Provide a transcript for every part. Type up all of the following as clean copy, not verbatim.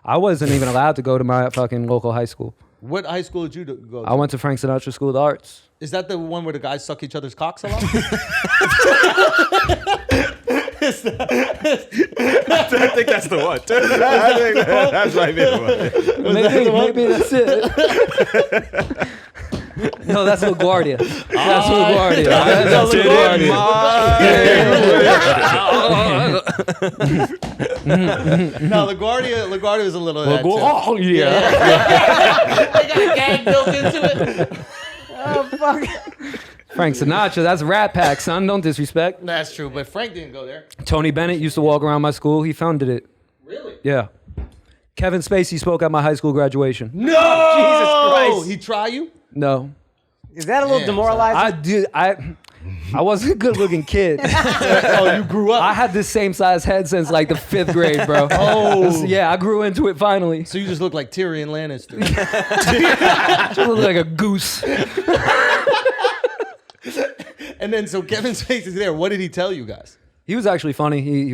I wasn't even allowed to go to my fucking local high school. What high school did you go to? I went to Frank Sinatra School of the Arts. Is that the one where the guys suck each other's cocks a lot? I think that's the one. That's my favorite one. Maybe that's it. No, that's LaGuardia. That's LaGuardia. That's LaGuardia. No, LaGuardia is a little of that too. Oh, yeah. They got a gag built into it. Oh, fuck. Frank Sinatra, that's Rat Pack, son. Don't disrespect. That's true, but Frank didn't go there. Tony Bennett used to walk around my school. He founded it. Really? Yeah. Kevin Spacey spoke at my high school graduation. No! Jesus Christ. He try you? No. Is that a little demoralizing? I wasn't a good-looking kid. Oh, you grew up. I had this same size head since like the 5th grade, bro. Oh. Yeah, I grew into it finally. So you just look like Tyrion Lannister. Just look like a goose. And then so Kevin Spacey's there. What did he tell you guys? He was actually funny. He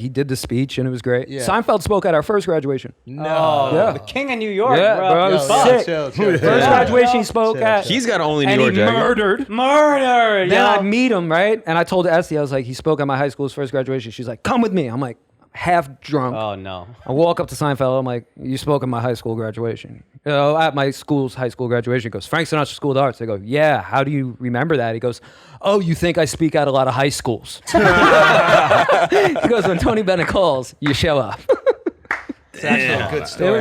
did the speech and it was great. Yeah. Seinfeld spoke at our first graduation. No. Yeah. The king of New York, Yeah, bro. It was Yo, sick. chill. First graduation he spoke at. He's got only New And York he jacket. Murder. Then I meet him, right? And I told Esty, I was like, he spoke at my high school's first graduation. She's like, come with me. I'm like, half drunk. Oh, no. I walk up to Seinfeld. I'm like, you spoke at my high school graduation. At my school's high school graduation. He goes, Frank Sinatra School of the Arts. I go, yeah, how do you remember that? He goes, oh, you think I speak at a lot of high schools. He goes, when Tony Bennett calls, you show up. It's actually a good story.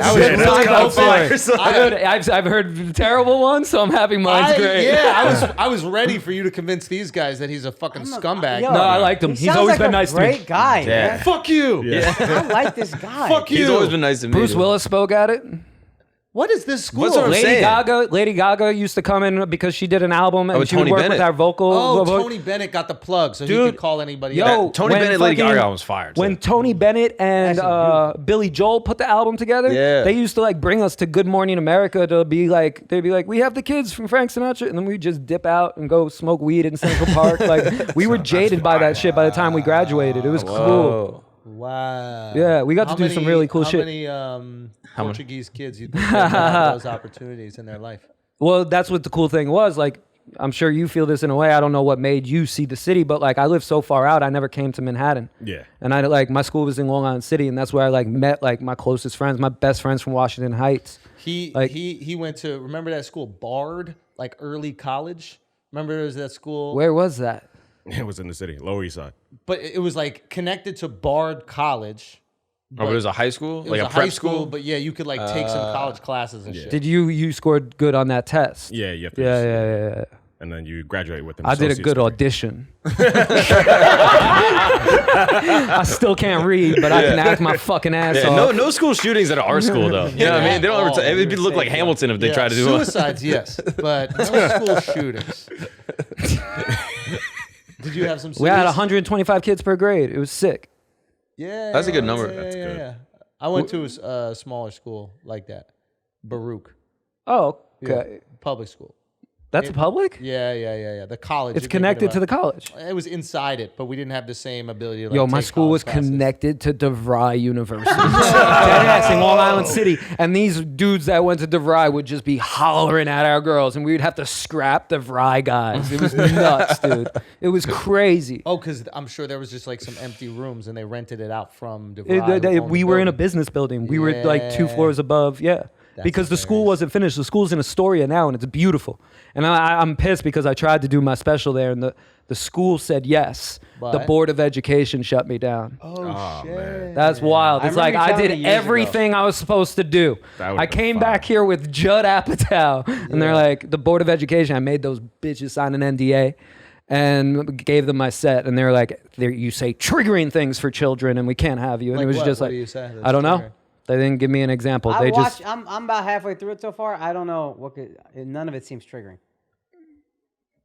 I've heard terrible ones, so I'm happy mine's great. Yeah, I was ready for you to convince these guys that he's a fucking scumbag. yo, No, I liked him. He's always been nice to me. Great guy. Yeah. Man. Fuck you. Yeah. I like this guy. Fuck you. He's always been nice to me. Bruce Willis spoke at it. What is this school? What's our- Lady Gaga used to come in because she did an album and she would Tony work Bennett. with our vocal. Oh, Tony Bennett got the plug, so he Dude, could call anybody. Yo, out. Tony when Bennett, Lady fucking- Gaga was fired. When Tony Bennett and Billy Joel put the album together, Yeah. they used to like bring us to Good Morning America to be like, they'd be like, we have the kids from Frank Sinatra, and then we just dip out and go smoke weed in Central Park. Like we were jaded by that shit by the time we graduated. It was cool. Wow. Yeah, we got to do some really cool shit. How many Portuguese kids you think have those opportunities in their life? Well, that's what the cool thing was. Like, I'm sure you feel this in a way. I don't know what made you see the city, but like I lived so far out, I never came to Manhattan. Yeah. And I like my school was in Long Island City, and that's where I like met like my closest friends, my best friends from Washington Heights. He went to, remember that school, Bard, like early college? Remember there was that school? Where was that? It was in the city, Lower East Side. But it was like connected to Bard College. Oh, it was a high school? It Like was a prep high school, but yeah, you could like take some college classes and shit. Did you scored good on that test? Yeah, you have to. Yeah. And then you graduate with an I did a associate's good degree. audition. I still can't read, but I can act my fucking ass Yeah, off. no school shootings at our school though. You know what I mean? They don't ever. It'd look like Hamilton if they tried to do it. Suicides, yes, but no school shootings. Did you have some? We had cities? 125 kids per grade. It was sick. Yeah, That's a good number. Yeah, That's good. Yeah. I went to a smaller school like that, Baruch. Oh, Yeah, okay. public school. That's public? Yeah. The college. It's you're thinking connected to the about. college. It was inside it, but we didn't have the same ability to like, Yo, my take school was college classes. connected to DeVry University. Deadass in Long Island City. And these dudes that went to DeVry would just be hollering at our girls, and we would have to scrap DeVry guys. It was nuts, dude. It was crazy. Oh, because I'm sure there was just like some empty rooms, and they rented it out from DeVry. We were in a business building. We were like 2 floors above. Yeah. Because the school wasn't finished. The school's in Astoria now, and it's beautiful. And I'm pissed because I tried to do my special there, and the school said yes. But? The Board of Education shut me down. Oh, shit. man. That's wild. I It's like remember you I telling did me years everything I was supposed to do. That would've I been came fire. back here with Judd Apatow, and they're like, the Board of Education, I made those bitches sign an NDA and gave them my set, and they're like, you say triggering things for children, and we can't have you. And Like it was what? just What like, do you say that's I don't know. triggering? They didn't give me an example. I They watched, just... I'm about halfway through it so far. I don't know what could. None of it seems triggering.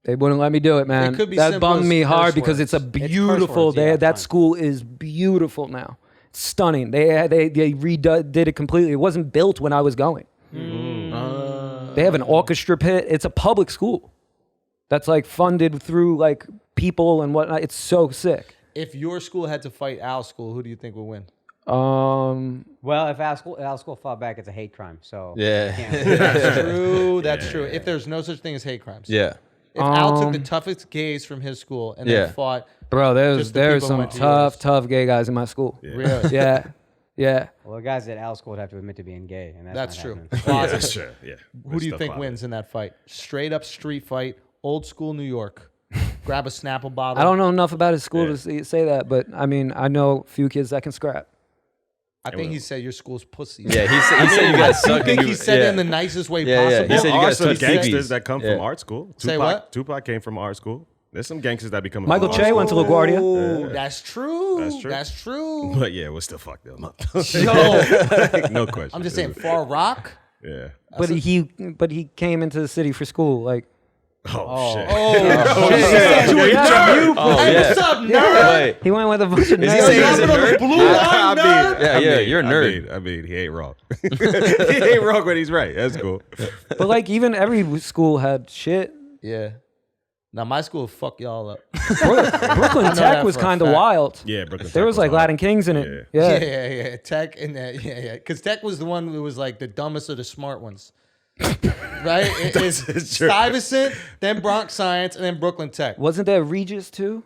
They wouldn't let me do it, man. It could be That simple bummed as me hard curse because it's a words. beautiful. words, yeah, that fine. school is beautiful now. It's stunning. They redid it completely. It wasn't built when I was going. They have an orchestra pit. It's a public school that's like funded through like people and whatnot. It's so sick. If your school had to fight Al's school, who do you think would win? Well, if our school fought back, it's a hate crime. So Yeah. That's true. That's true. If there's no such thing as hate crimes. Yeah. If Al took the toughest gays from his school and then fought, Bro, there's Just the people who some went to yours. tough gay guys in my school. really, Yeah. well, the guys at our school would have to admit to being gay, and that's not true. happening. Yeah, that's true. Yeah. Who do you think wins in that fight? Straight up street fight, old school New York. Grab a Snapple bottle. I don't know enough about his school to say that, but I mean, I know a few kids that can scrap. I think he said your school's pussy. Yeah, he said you guys suck. I think and he you- said it yeah. in the nicest way Yeah, yeah. possible. He said There you are guys some took gangsters ciggies. that come Yeah. from art school. Say Tupac, what? Tupac came from art school. There's some gangsters that become Michael from Che art went to school. LaGuardia. Oh, that's true. That's true. That's true. But yeah, we'll still fuck them up. Yo, No question. I'm just saying, Far Rock. Yeah. But he came into the city for school. Like, Oh, shit. Oh, shit. shit. You a nerd? Oh, Hey, yeah. what's up, nerd? Wait. he went with a bunch of Is he nerds. saying he's a Dropping on the nerd? blue line, nerd? Yeah, you're a nerd. I mean, he ain't wrong. He ain't wrong, but he's right. That's cool. But like, even every school had shit. Yeah. Now my school will fuck y'all up. Brooklyn know Tech that was for a kind of fact. wild. Yeah, Brooklyn There Tech was like hard. Latin Kings in it. Yeah, Yeah. yeah. Tech and yeah. Because Tech was the one who was like the dumbest of the smart ones. Right? It's true. Stuyvesant, then Bronx Science, and then Brooklyn Tech. Wasn't there Regis too?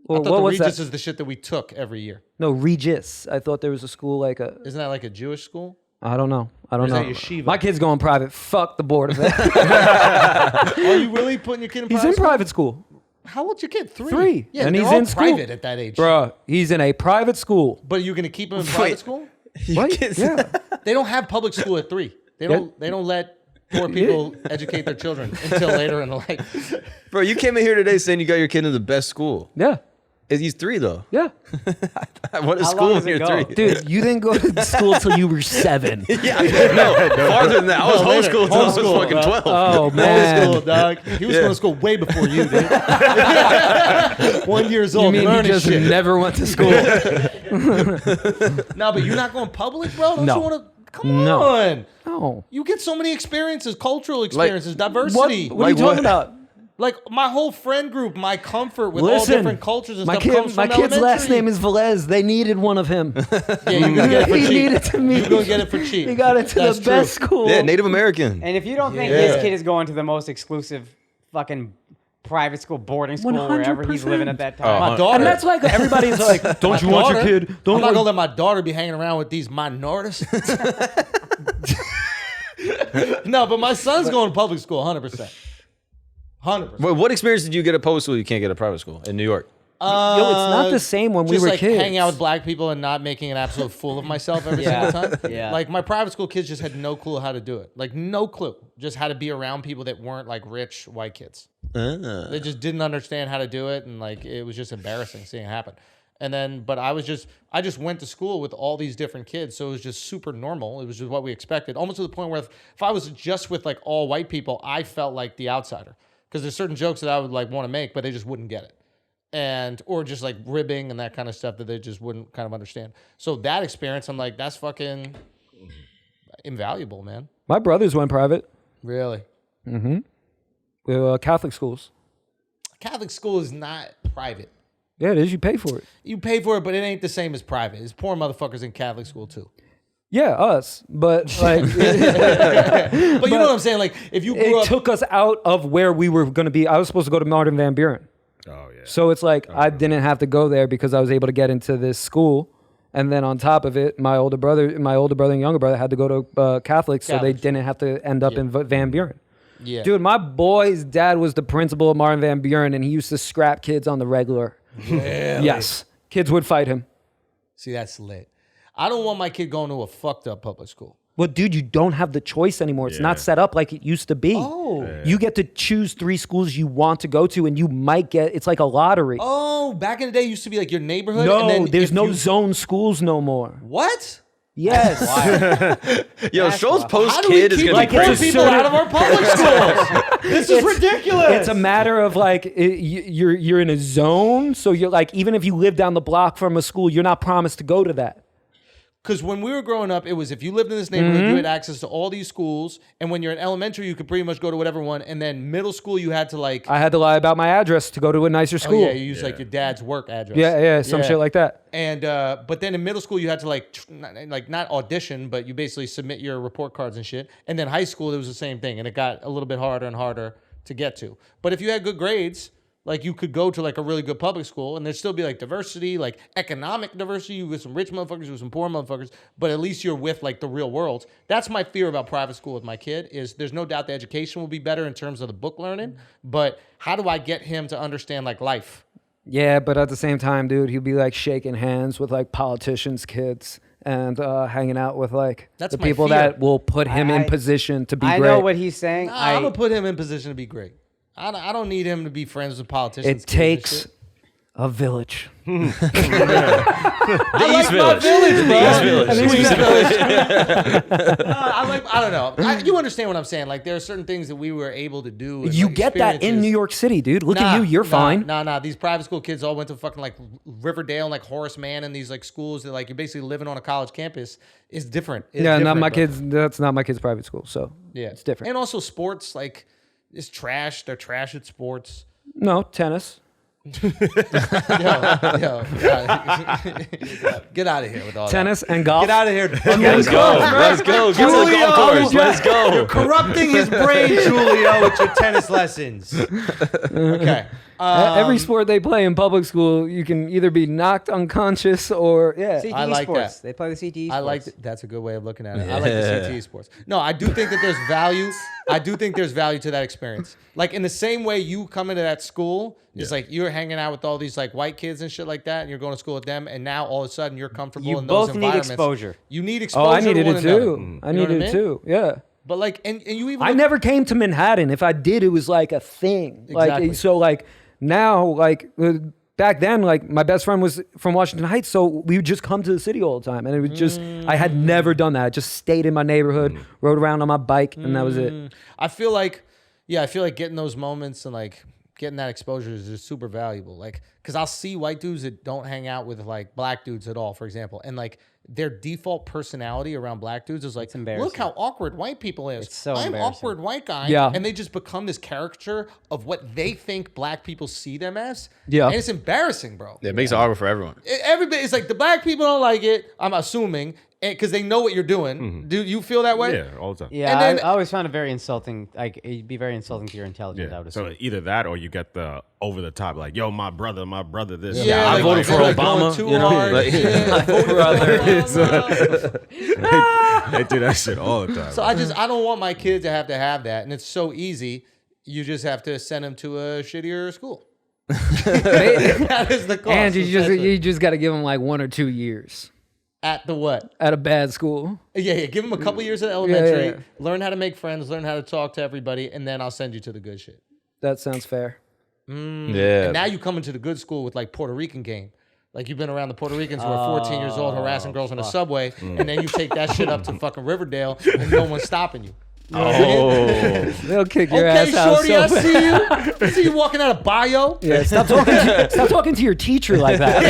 Or I thought what the was Regis that? is the shit that we took every year. No, Regis. I thought there was a school like a. Isn't that like a Jewish school? I don't know. I don't is know. that yeshiva? My kid's going private. Fuck the board of that. Are you really putting your kid in He's private in school? private school. How old's your kid? 3. 3. Yeah, And they're he's all in school. private at that age. Bruh, he's in a private school. But you're gonna keep him in private school? What? Yeah. They don't have public school at 3. They don't let poor people educate their children until later in life. Bro, you came in here today saying you got your kid in the best school. Yeah. He's 3 though. Yeah. What is How school long does when it you're go? 3? Dude, you didn't go to school till you were 7. Yeah, no, farther than that. I was later. homeschooled until I was Homeschool, fucking bro. 12. Oh, Homeschool, man. dog. He was going to school way before you, dude. 1 year You old, mean you learning just shit. never went to school? No, but you're not going public, bro? Don't No. you want to? Come No. on. No. You get so many experiences, cultural experiences, diversity. What are you Like what? talking about? Like my whole friend group, my comfort with all Listen, different cultures and my stuff comes my from kid's last elementary. name is Velez. They needed one of him. Yeah, you're gonna get it for He cheap. needed to meet. You're gonna get it for cheap. He got into That's the true. best school. Yeah, Native American. And if you don't think Yeah. his kid is going to the most exclusive fucking private school, boarding school, wherever he's living at that time, My daughter. And that's like everybody's like, don't My you want your daughter- kid? I'm Don't not you gonna want let my daughter be hanging around with these minorities. No, but my son's going to public school, 100%. 100%. What experience did you get at public school you can't get at private school in New York? Yo, it's not the same when we Just were like kids. hanging out with black people and not making an absolute fool of myself every Yeah. single time. Yeah. Like my private school kids just had no clue how to do it. Like no clue. Just how to be around people that weren't like rich white kids. They just didn't understand how to do it, and like it was just embarrassing seeing it happen. And then, but I just went to school with all these different kids, so it was just super normal. It was just what we expected, almost to the point where if I was just with like all white people, I felt like the outsider because there's certain jokes that I would like want to make, but they just wouldn't get it. And or just like ribbing and that kind of stuff that they just wouldn't kind of understand. So that experience, I'm like, that's fucking invaluable, man. My brothers went private. Really, Catholic schools. Catholic school is not private. Yeah, it is. You pay for it. You pay for it, but it ain't the same as private. It's poor motherfuckers in Catholic school too. Yeah, us. But like, But you know what I'm saying? Like if you grew it up, took us out of where we were going to be. I was supposed to go to Martin Van Buren. Oh, yeah. So it's like I didn't have to go there because I was able to get into this school. And then on top of it, my older brother and younger brother had to go to Catholic, so they Catholic. didn't have to end up in Van Buren. yeah, Dude, my boy's dad was the principal of Martin Van Buren, and he used to scrap kids on the regular. Yes. Kids would fight him. see that's lit. I don't want my kid going to a fucked up public school. Well, dude, you don't have the choice anymore. It's not Yeah. set up like it used to be. Oh. You get to choose 3 schools you want to go to, and you might get, it's like a lottery. Oh, back in the day, it used to be like your neighborhood. No, and then there's if no you- zone schools no more. What? Yes. Yo, Schulz How post do we kid is keep gonna like be it's poor a crazy. people certain- out of our public schools? This is ridiculous. It's a matter of like you're in a zone, so you're like even if you live down the block from a school, you're not promised to go to that. Because when we were growing up, it was if you lived in this neighborhood, you had access to all these schools. And when you're in elementary, you could pretty much go to whatever one. And then middle school, you had to like... I had to lie about my address to go to a nicer school. Oh, yeah, you use like your dad's work address. Yeah, some shit like that. And but then in middle school, you had to not audition, but you basically submit your report cards and shit. And then high school, it was the same thing. And it got a little bit harder and harder to get to. But if you had good grades... Like you could go to like a really good public school and there'd still be like diversity, like economic diversity. You with some rich motherfuckers, with some poor motherfuckers, but at least you're with like the real world. That's my fear about private school with my kid is there's no doubt the education will be better in terms of the book learning, but how do I get him to understand like life? Yeah, but at the same time, dude, he'd be like shaking hands with like politicians' kids and hanging out with like That's the my people fear. that will put him in position to be I great. know what he's saying. I'm gonna put him in position to be great. I don't need him to be friends with politicians. It takes a village. I like my village, bro. I don't know. You understand what I'm saying? Like there are certain things that we were able to do. And, You like, get that in experiences. New York City, dude. Look at you. You're fine. Nah. These private school kids all went to fucking like Riverdale and like Horace Mann and these like schools that like you're basically living on a college campus. It's different. It's Yeah, not different, my bro. kids. That's not my kids' private school. So Yeah, it's different. And also sports, like it's trash. They're trash at sports. No, tennis. Yo, get out of here with all Tennis and golf. Get out of here. Let's go. Let's go. Get to the golf course. Let's go. Corrupting his brain, Julio, with your tennis lessons. Okay. Every sport they play in public school, you can either be knocked unconscious or CTE I like sports. that. They play the CTE sports. I like that's a good way of looking at it. I like the CTE sports. No, I do think that there's value. I do think there's value to that experience. Like in the same way you come into that school, it's like you're hanging out with all these like white kids and shit like that, and you're going to school with them, and now all of a sudden you're comfortable You in those both need environments. exposure. You need exposure. Oh, I needed to one it too. another. I You know what needed it mean? too. Yeah. But like, and you even I never came to Manhattan. If I did, it was like a thing. Exactly. Like so, like now, like back then, like my best friend was from Washington Heights, so we would just come to the city all the time, and it was just I had never done that. I just stayed in my neighborhood, rode around on my bike, and that was it. I feel like getting those moments and like getting that exposure is just super valuable. Like, cause I'll see white dudes that don't hang out with like black dudes at all, for example, and like their default personality around black dudes is like, embarrassing. look how awkward white people is. It's so I'm embarrassing. awkward white guy. Yeah. And they just become this caricature of what they think black people see them as. Yeah. And it's embarrassing, bro. It makes it harder for everyone. Everybody, it's like the black people don't like it. I'm assuming because they know what you're doing. Do you feel that way? Yeah, all the time. Yeah, And then- I always found it very insulting. Like it'd be very insulting to your intelligence. I Yeah. would So assume. either that or you get the over the top, like, yo, my brother, this. Yeah, I like, voted for they're, like, Obama, going too you know? hard. Like- Yeah, I voted for Obama. They do that shit all the time. So I don't want my kid to have that, and it's so easy. You just have to send him to a shittier school. That is the cost. And you essentially. just got to give them like 1 or 2 years At the what? at a bad school. Yeah. Give him a couple years at elementary. yeah. Learn how to make friends. Learn how to talk to everybody, and then I'll send you to the good shit. That sounds fair. Yeah. And now you come into the good school with like Puerto Rican game. Like you've been around the Puerto Ricans who are 14 years old harassing girls on the subway, and then you take that shit up to fucking Riverdale, and no one's stopping you. You know what I mean? They'll kick your Okay, ass out shorty, so I fast. see you. I see you walking out of bio. Yeah, stop talking to your teacher like that.